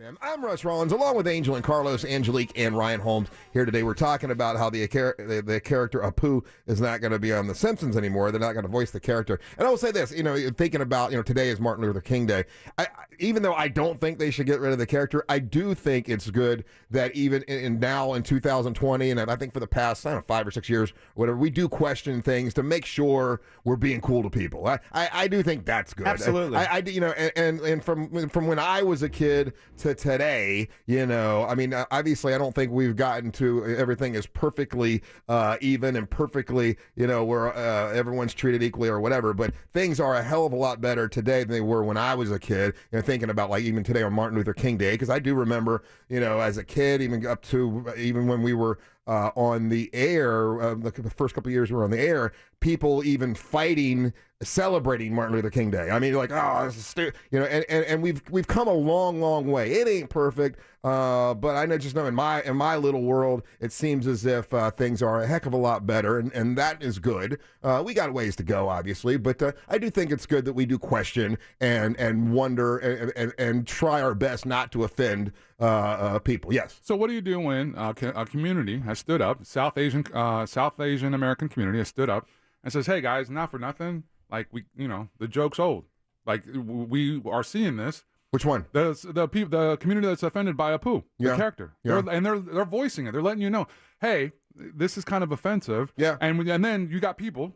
I'm Russ Rollins, along with Angel and Carlos, Angelique, and Ryan Holmes. Here today, we're talking about how the character Apu is not going to be on The Simpsons anymore. They're not going to voice the character. And I will say this, thinking about, today is Martin Luther King Day. Even though I don't think they should get rid of the character, I do think it's good that even now in 2020, and I think for the past, 5 or 6 years, whatever, we do question things to make sure we're being cool to people. I do think that's good. Absolutely. And from when I was a kid to today, obviously I don't think we've gotten to everything is perfectly even and perfectly, where everyone's treated equally or whatever, but things are a hell of a lot better today than they were when I was a kid, thinking about like even today on Martin Luther King Day, because I do remember, as a kid, even up to even when we were on the air, the first couple of years we were on the air, people even fighting, celebrating Martin Luther King Day. I mean, like, oh, this is stupid, and we've come a long, long way. It ain't perfect, but I just know in my little world, it seems as if things are a heck of a lot better, and that is good. We got ways to go, obviously, but I do think it's good that we do question and wonder and try our best not to offend people. Yes. So what do you do when a community has stood up, South Asian American community has stood up and says, "Hey guys, not for nothing, like the joke's old. Like we are seeing this." Which one? The community that's offended by Apu, the character. Yeah. They're voicing it. They're letting you know, hey, this is kind of offensive. Yeah. And then you got people,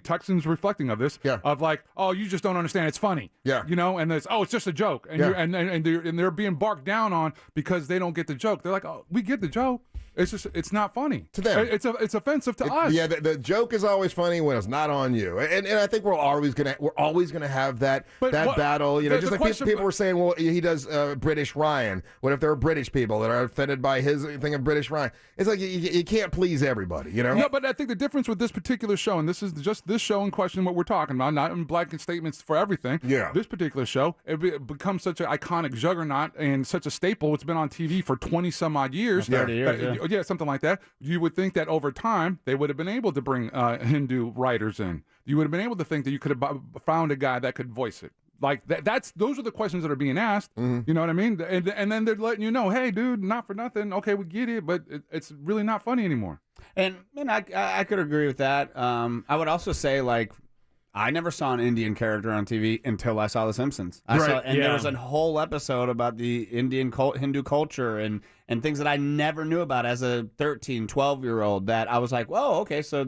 Texans reflecting of this, of like, oh, you just don't understand. It's funny. Yeah. And it's just a joke. And they're being barked down on because they don't get the joke. They're like, oh, we get the joke. It's not funny to them. It's offensive to us. Yeah, the joke is always funny when it's not on you, and I think we're always gonna have that battle. Just like people were saying, well, he does British Ryan. What if there are British people that are offended by his thing of British Ryan? It's like you can't please everybody, No, but I think the difference with this particular show, and this is just this show in question, what we're talking about, not in blanket statements for everything. Yeah. This particular show, it becomes such an iconic juggernaut and such a staple. It's been on TV for 20 some odd years. 30 years. Yeah, something like that. You would think that over time they would have been able to bring Hindu writers in. You would have been able to think that you could have found a guy that could voice it. Like those are the questions that are being asked. Mm-hmm. You know what I mean? And then they're letting you know, hey, dude, not for nothing. Okay, we get it, but it's really not funny anymore. And I could agree with that. I would also say, like, I never saw an Indian character on TV until I saw The Simpsons. There was a whole episode about the Indian Hindu culture and things that I never knew about as a 13, 12-year-old that I was like, whoa, okay, so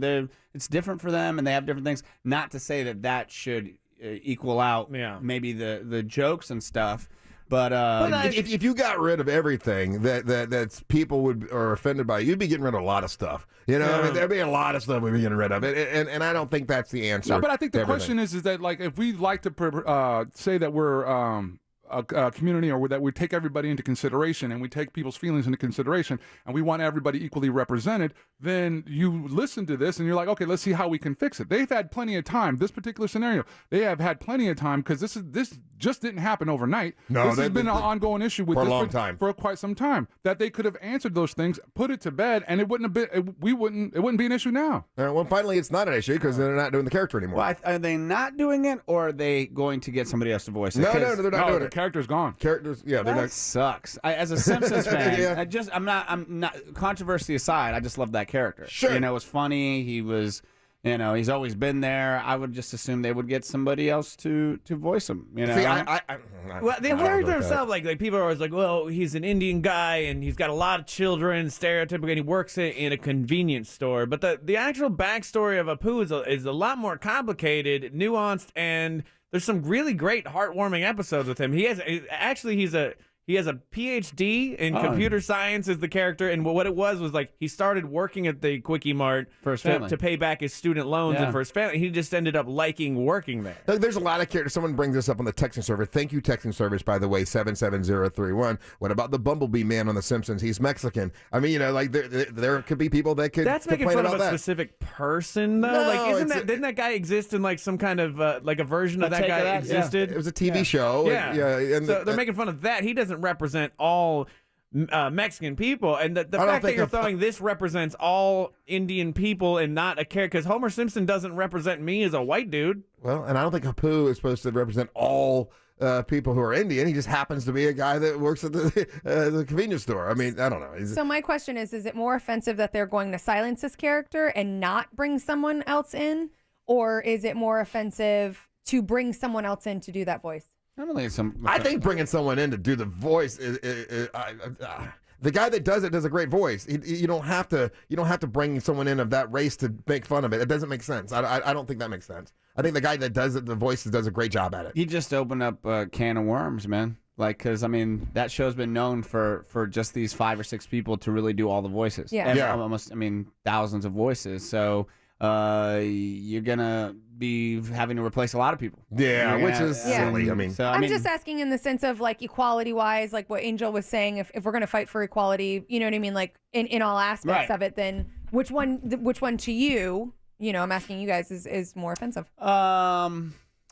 it's different for them and they have different things. Not to say that should equal out maybe the jokes and stuff. But if you got rid of everything that people are offended by, you'd be getting rid of a lot of stuff. I mean, there'd be a lot of stuff we'd be getting rid of, and I don't think that's the answer. No, but I think the question is that, like, if we like to say that we're a community, or that we take everybody into consideration and we take people's feelings into consideration and we want everybody equally represented, then you listen to this and you're like, okay, let's see how we can fix it. They've had plenty of time. This particular scenario, they have had plenty of time, because this just didn't happen overnight. No, this has been an ongoing issue with for a long time, for quite some time, that they could have answered those things, put it to bed, and it wouldn't be an issue now. Well, finally, it's not an issue because they're not doing the character anymore. Well, are they not doing it, or are they going to get somebody else to voice it? No, they're not doing it. Character's gone. Characters, yeah, they're that not. Sucks. As a Simpsons fan, I'm not. Controversy aside, I just love that character. Sure, it was funny. He was, he's always been there. I would just assume they would get somebody else to voice him. See, well, they worry to themselves like people are always like, well, he's an Indian guy and he's got a lot of children, stereotypical, and he works in a convenience store. But the actual backstory of Apu is a lot more complicated, nuanced, and there's some really great heartwarming episodes with him. He has a PhD in computer science as the character, and what it was like he started working at the Quickie Mart for his family to pay back his student loans and for his family. He just ended up liking working there. There's a lot of characters. Someone brings this up on the texting server. Thank you, texting service, by the way, 77031. What about the Bumblebee man on The Simpsons? He's Mexican. I mean, like there could be people that could. That's making fun of a specific person, though. No, like, didn't that guy exist in like some kind of like a version of that guy existed? Yeah. It was a TV show. Yeah, and so they're making fun of that. He doesn't represent all Mexican people, and the fact that you're throwing this represents all Indian people and not a character, because Homer Simpson doesn't represent me as a white dude. Well, and I don't think Apu is supposed to represent all people who are Indian. He just happens to be a guy that works at the convenience store. I mean, I don't know. So my question is it more offensive that they're going to silence this character and not bring someone else in? Or is it more offensive to bring someone else in to do that voice? I think bringing someone in to do the voice the guy that does it does a great voice. You don't have to bring someone in of that race to make fun of it. It doesn't make sense. I don't think that makes sense. I think the guy that does it, the voice, does a great job at it. He just opened up a can of worms, man. Like, because I mean, that show's been known for just these 5 or 6 people to really do all the voices. Yeah. Almost, I mean, thousands of voices. So you're gonna be having to replace a lot of people. Yeah, which is silly. I mean, I'm just asking in the sense of like equality wise, like what Angel was saying. If we're gonna fight for equality, you know what I mean, like in all aspects of it, then which one to you? You know, I'm asking you guys is more offensive. I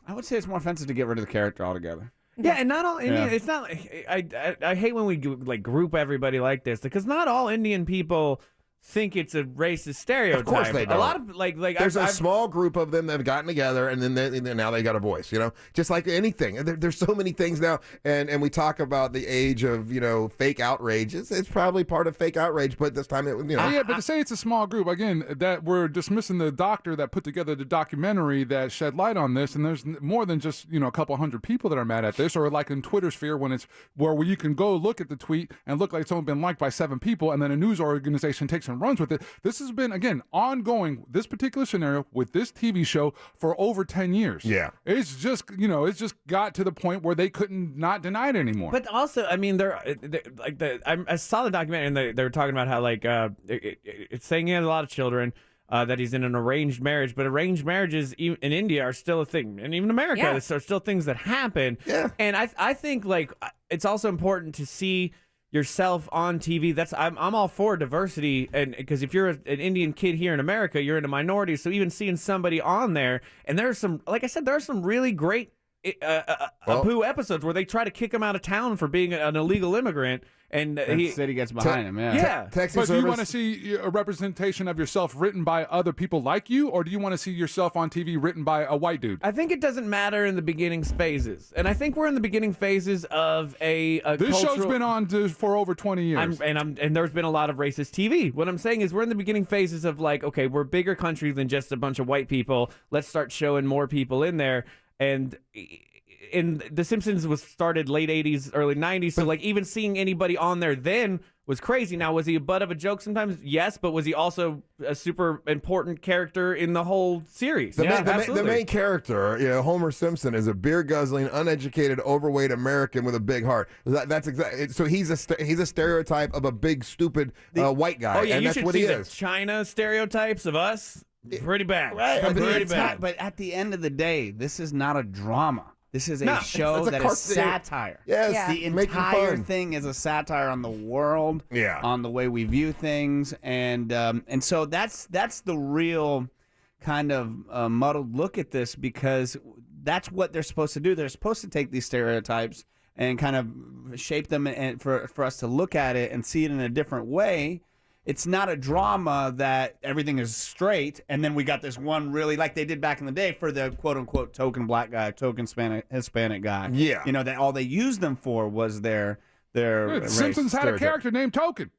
would say it's more offensive to get rid of the character altogether. Yeah, and not all Indian. It's not. I hate when we like group everybody like this because not all Indian people think it's a racist stereotype. Of course they don't. A lot of like there's a small group of them that have gotten together, and then now they got a voice. You know, just like anything. There's so many things now, and we talk about the age of fake outrages. It's probably part of fake outrage, but this time Yeah, but to say it's a small group again, that we're dismissing the doctor that put together the documentary that shed light on this, and there's more than just a couple hundred people that are mad at this, or like in Twitter sphere when it's where you can go look at the tweet and look like it's only been liked by 7 people, and then a news organization takes and runs with it. This has been, again, ongoing, this particular scenario with this TV show for over 10 years. Yeah. It's just, it's just got to the point where they couldn't not deny it anymore. But also, I mean, I saw the documentary and they were talking about how like it's saying he has a lot of children, that he's in an arranged marriage, but arranged marriages in India are still a thing, and even America, there are still things that happen. Yeah. And I think like it's also important to see yourself on TV. I'm all for diversity, and because if you're an Indian kid here in America, you're in a minority. So even seeing somebody on there, and there's some, like I said, there are some really great Apu episodes where they try to kick him out of town for being an illegal immigrant, and the city gets behind him. Yeah. Texting but do you want to service. see a representation of yourself written by other people like you, or do you want to see yourself on TV written by a white dude? I think it doesn't matter in the beginning phases, and I think we're in the beginning phases of a This cultural... show's been on for over 20 years. And there's been a lot of racist TV. What I'm saying is we're in the beginning phases of like, okay, we're a bigger country than just a bunch of white people. Let's start showing more people in there. And The Simpsons was started late 80s, early 90s, so like even seeing anybody on there then was crazy. Now, was he a butt of a joke sometimes? Yes, but was he also a super important character in the whole series? The main character, Homer Simpson, is a beer-guzzling, uneducated, overweight American with a big heart. That's exactly. So he's a stereotype of a big, stupid white guy, and that's what he is. The China stereotypes of us, pretty bad. Right, pretty bad. But at the end of the day, this is not a drama. This is a show that is satire. Yes, Yeah. The entire thing is a satire on the world, on the way we view things, and so that's the real kind of muddled look at this, because that's what they're supposed to do. They're supposed to take these stereotypes and kind of shape them, and for us to look at it and see it in a different way. It's not a drama that everything is straight, and then we got this one really, like they did back in the day for the quote-unquote token black guy, token Hispanic guy. Yeah. That all they used them for was their race. Simpsons had a character named Token.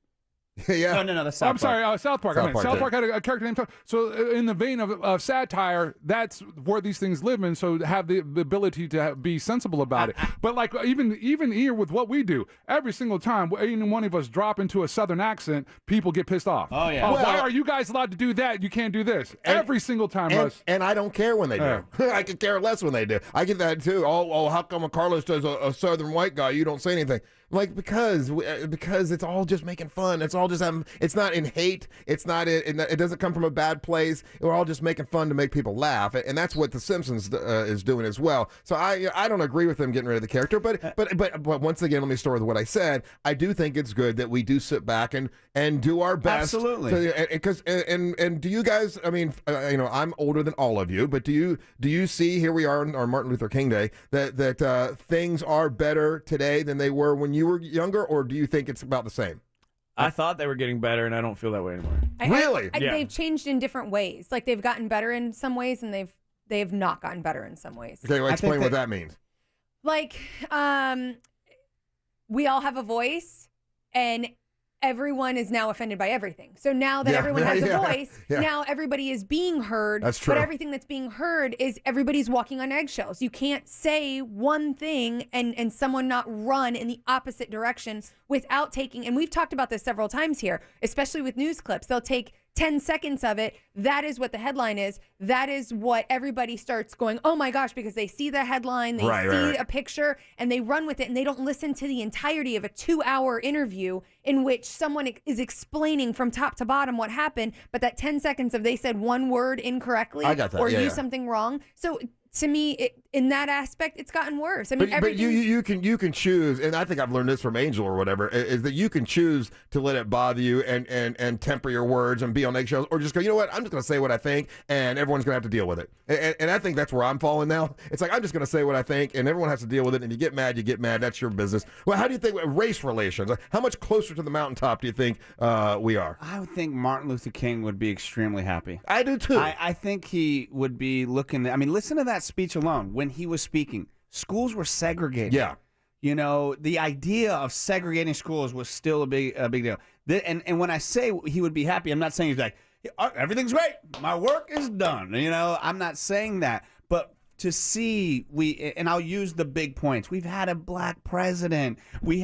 Yeah. No, that's South Park. I'm sorry, South Park. South Park had a character named Token. So in the vein of satire, that's where these things live in, so have the ability to be sensible about it. But like even here with what we do, every single time any one of us drop into a Southern accent, people get pissed off. Oh, yeah. Why are you guys allowed to do that? You can't do this. Every single time, Russ. And I don't care when they do. I could care less when they do. I get that too. Oh, how come when Carlos does a Southern white guy, you don't say anything? Like, because it's all just making fun. It's all just it's not in hate. It's not it doesn't come from a bad place. We're all just making fun to make people laugh, and that's what The Simpsons is doing as well. So I don't agree with them getting rid of the character, but once again, let me start with what I said. I do think it's good that we do sit back and do our best. Absolutely. Because do you guys? I mean, I'm older than all of you, but do you see, here we are on our Martin Luther King Day, that things are better today than they were when you were younger, or do you think it's about the same? I thought they were getting better, and I don't feel that way anymore. Really? They've changed in different ways. Like they've gotten better in some ways, and they've not gotten better in some ways. Okay, well, explain what that means. Like, we all have a voice, and everyone is now offended by everything. So now that everyone has a voice, now everybody is being heard. That's true. But everything that's being heard is everybody's walking on eggshells. You can't say one thing and someone not run in the opposite direction without taking, and we've talked about this several times here, especially with news clips. They'll take 10 seconds of it. That is what the headline is. That is what everybody starts going, oh my gosh, because they see the headline, they see a picture, and they run with it, and they don't listen to the entirety of a 2-hour interview in which someone is explaining from top to bottom what happened, but that 10 seconds of they said one word incorrectly or used something wrong. So to me, in that aspect, it's gotten worse. I mean, but you can choose, and I think I've learned this from Angel or whatever, is that you can choose to let it bother you and temper your words and be on eggshells, or just go, you know what, I'm just going to say what I think, and everyone's going to have to deal with it. And I think that's where I'm falling now. It's like, I'm just going to say what I think, and everyone has to deal with it, and you get mad, that's your business. Well, how do you think race relations, how much closer to the mountaintop do you think we are? I would think Martin Luther King would be extremely happy. I do too. I think he would be looking, I mean, listen to that speech alone. When he was speaking, schools were segregated. Yeah. You know, the idea of segregating schools was still a big deal. And when I say he would be happy, I'm not saying he's like, everything's great, my work is done. You know, I'm not saying that. But to see, and I'll use the big points. We've had a black president. We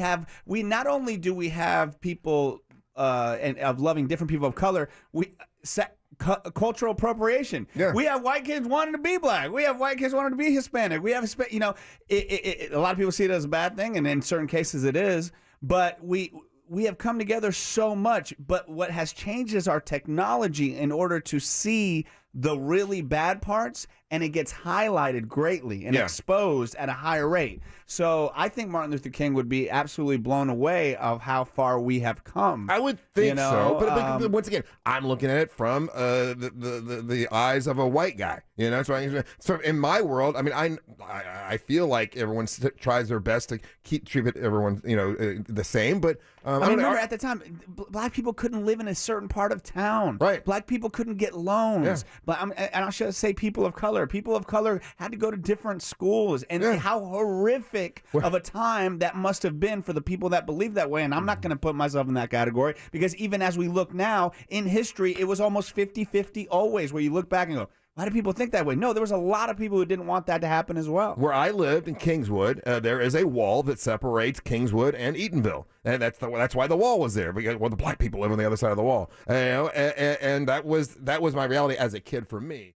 not only do we have people of loving different people of color, cultural appropriation. Yeah. We have white kids wanting to be black. We have white kids wanting to be Hispanic. We have, you know, a lot of people see it as a bad thing, and in certain cases it is. But we have come together so much. But what has changed is our technology in order to see the really bad parts, and it gets highlighted greatly and exposed at a higher rate. So I think Martin Luther King would be absolutely blown away of how far we have come. I would think so, but once again, I'm looking at it from the eyes of a white guy. You know, so in my world, I mean, I feel like everyone tries their best to treat everyone, you know, the same. But I mean, remember at the time, black people couldn't live in a certain part of town. Right. Black people couldn't get loans. Yeah. But and I should say people of color. People of color had to go to different schools, and how horrific of a time that must have been for the people that believe that way. And I'm not going to put myself in that category, because even as we look now in history, it was almost 50-50 always, where you look back and go, why do people think that way? No, there was a lot of people who didn't want that to happen as well. Where I lived in Kingswood, there is a wall that separates Kingswood and Eatonville, and that's why the wall was there, because the black people live on the other side of the wall. You know, and that was my reality as a kid for me.